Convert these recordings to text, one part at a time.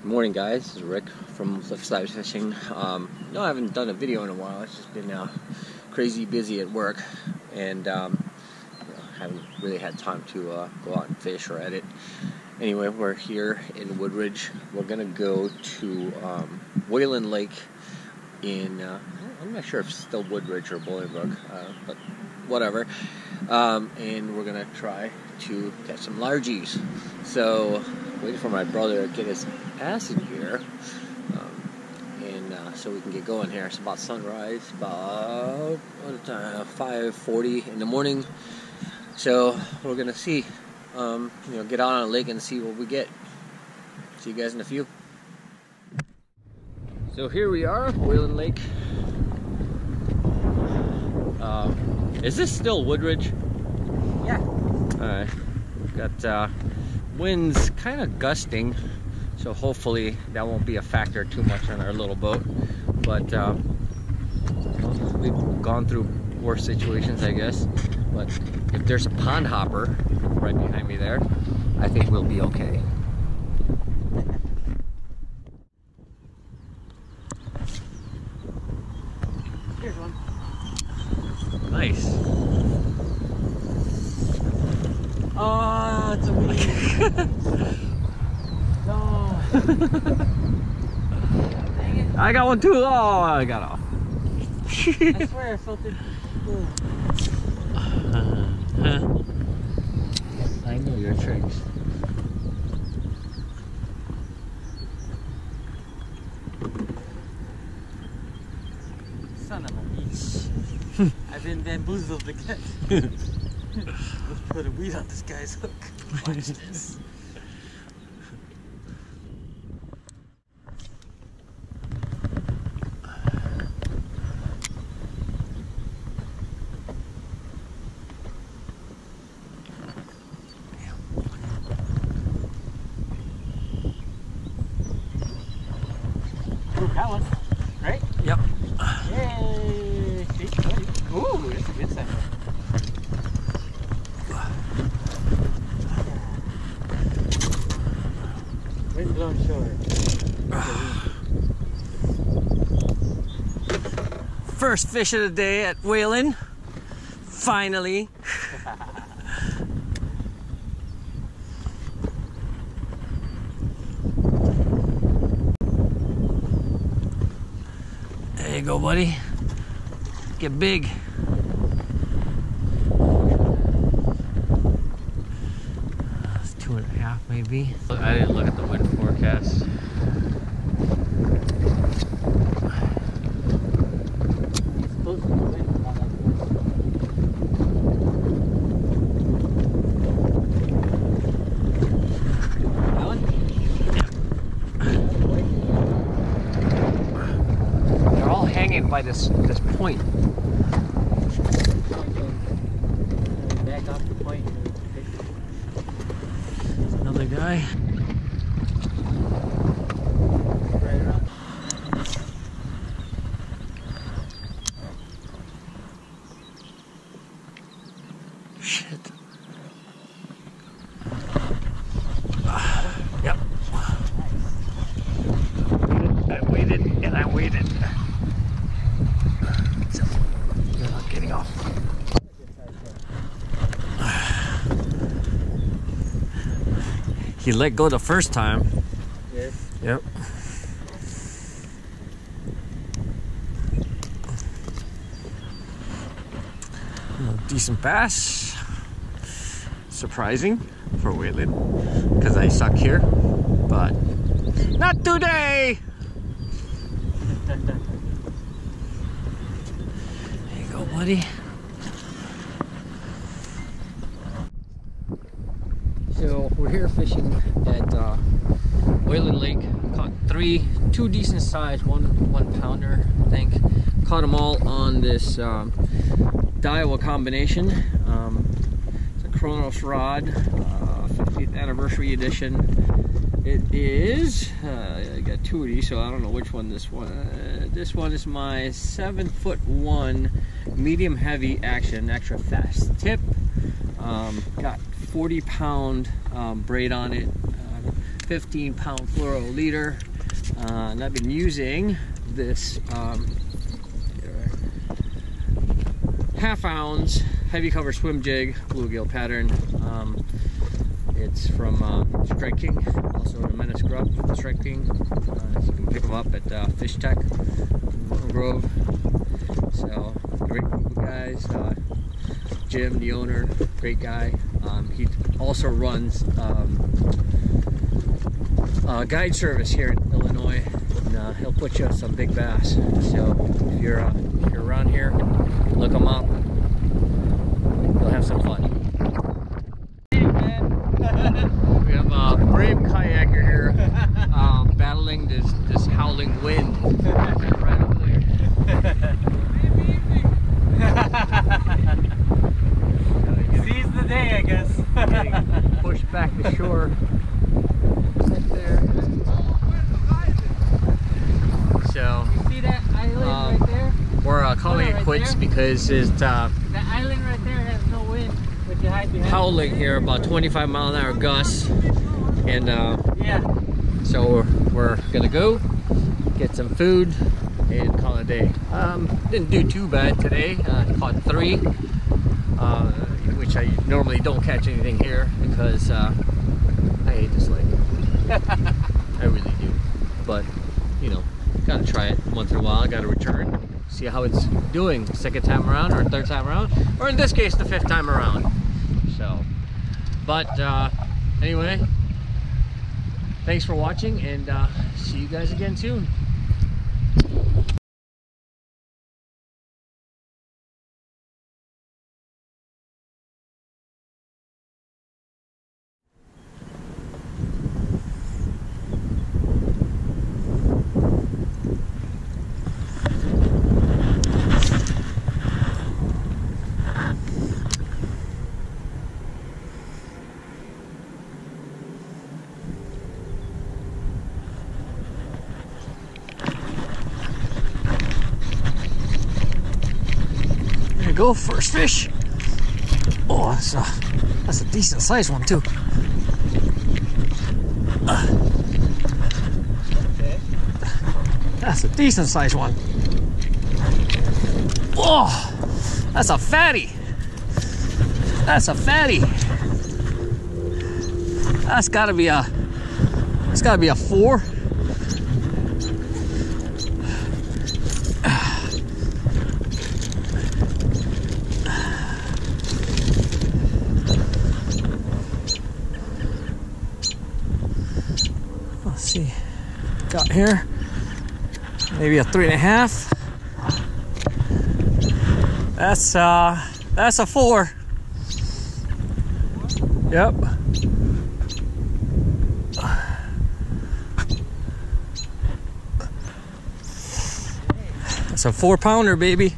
Good morning, guys. This is Rick from FlipSide Fishing. No, I haven't done a video in a while. It's just been crazy busy at work, and haven't really had time to go out and fish or edit. Anyway, we're here in Woodridge. We're gonna go to Whalon Lake in I'm not sure if it's still Woodridge or Bolingbrook, but whatever. And we're gonna try to catch some largies. So waiting for my brother to get his acid gear, and so we can get going here. It's about sunrise, about 5:40 in the morning. So we're gonna see, get out on a lake and see what we get. See you guys in a few. So here we are, Whalon Lake. Is this still Woodridge? Yeah. Alright. Got winds kind of gusting, so hopefully that won't be a factor too much on our little boat. But we've gone through worse situations, I guess. But if there's a pond hopper right behind me there, I think we'll be okay. Here's one. Nice. Oh, it's a weed. No. Dang it. I got one too. Oh, I got off. I swear I felt it. I know your tricks. Son of a bitch. I've been bamboozled again. Let's put a weed on this guy's hook. Watch this. Ooh, got one. Right? Yep. Yay! See? Ooh, that's a good sign. Wind blown shore. First fish of the day at Whalon. Finally. There you go, buddy. Get big. It's 2.5 maybe. I didn't look at the wind forecast. It's supposed to be wind. That one? They're all hanging by this point. Back off the point. Another guy. Right around. Shit. Yep. I waited and I waited. So, you're not getting off. He let go the first time. Yes. Yep. Decent bass. Surprising for Whalon, because I suck here, but not today. There you go, buddy. So we're here fishing at Whalon Lake. Caught two decent sized one pounder, I think. Caught them all on this Daiwa combination. It's a Kronos rod, 50th anniversary edition. It is, I got two of these, so I don't know which one this one. This one is my 7'1" medium heavy action, extra fast tip. Got 40-pound braid on it. 15-pound fluoro leader, and I've been using this half-ounce heavy cover swim jig bluegill pattern. It's from Strike King, also a Menace Grub Strike King. You can pick them up at Fish Tech, Morton Grove. So great group of guys. Jim, the owner, great guy. He also runs guide service here in Illinois, and he'll put you on some big bass. So if you're around here, look him up. You'll have some fun. We have a brave kayaker here, battling this howling wind right over there. Seize the day, I guess. Getting pushed back to shore. Right there. So, you see that island right there? We're calling it quits because it's that island right there has no wind, but you hide behind howling here, about 25-mile-an-hour gusts, and yeah. So we're gonna go get some food and call it a day. Didn't do too bad today. Caught 3, which I normally don't catch anything here because I hate this lake. I really do. But you know, gotta try it once in a while. I gotta return, see how it's doing second time around or third time around, or in this case the 5th time around. So, but anyway, thanks for watching, and see you guys again soon. Go first fish. Oh, that's a decent sized one too. That's a decent sized one. Oh, that's a fatty. That's a fatty. That's gotta be a. It's gotta be a 4. Let's see, got here maybe a 3.5. That's a 4. Yep. That's a 4-pounder, baby.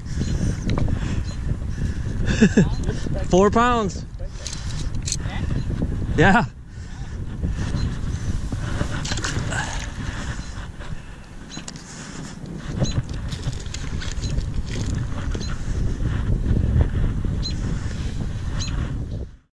4 pounds. Yeah.